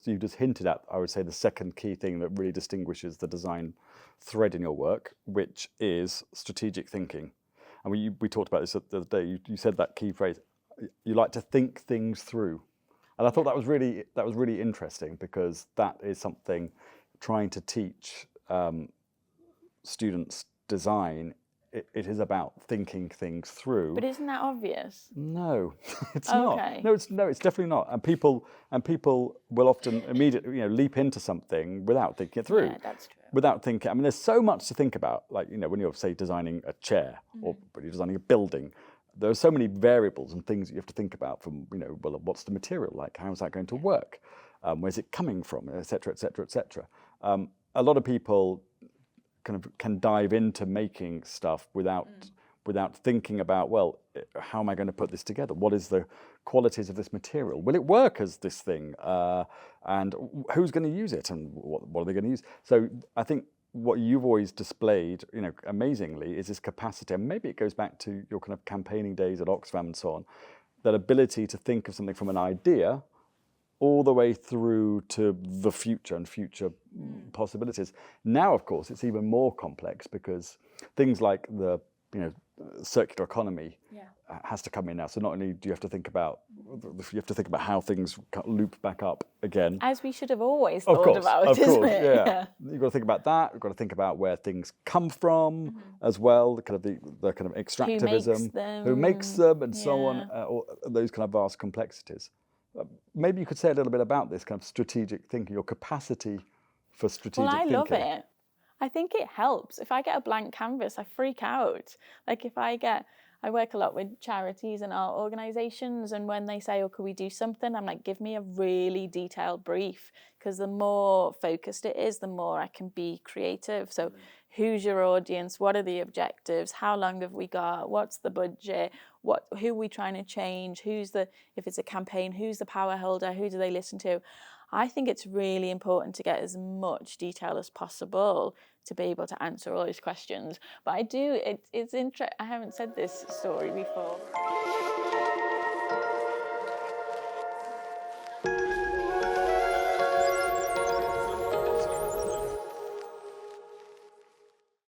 So you just hinted at, I would say, the second key thing that really distinguishes the design thread in your work, which is strategic thinking. And we talked about this the other day. You said that key phrase, you like to think things through. And I thought that was really interesting, because that is something trying to teach students design. It is about thinking things through. But isn't that obvious? No, it's Okay. not. No, it's definitely not. And people will often immediately, leap into something without thinking it through. Yeah, that's true. Without thinking, I mean, there's so much to think about. Like, when you're, say, designing a chair, or when you're designing a building, there are so many variables and things that you have to think about. From, well, what's the material like? How is that going to work? Where's it coming from? Et cetera, et cetera, et cetera. A lot of people can dive into making stuff without thinking about, well, how am I going to put this together? What is the qualities of this material? Will it work as this thing? And who's going to use it? And what are they going to use? So I think what you've always displayed, amazingly, is this capacity. And maybe it goes back to your kind of campaigning days at Oxfam and so on, that ability to think of something from an idea all the way through to the future and future possibilities. Now, of course, it's even more complex, because things like the circular economy has to come in now. So not only do you have to think about how things loop back up again. As we should have always thought about, isn't it? Yeah. You've got to think about that. You've got to think about where things come from as well. The kind of extractivism, who makes them, and so on. All those kind of vast complexities. Maybe you could say a little bit about this kind of strategic thinking, your capacity for strategic thinking. Well, I love it. I think it helps. If I get a blank canvas, I freak out. Like I work a lot with charities and art organisations, and when they say, oh, could we do something? I'm like, give me a really detailed brief, because the more focused it is, the more I can be creative. So who's your audience? What are the objectives? How long have we got? What's the budget? Who are we trying to change? If it's a campaign, who's the power holder? Who do they listen to? I think it's really important to get as much detail as possible to be able to answer all those questions. But I haven't said this story before.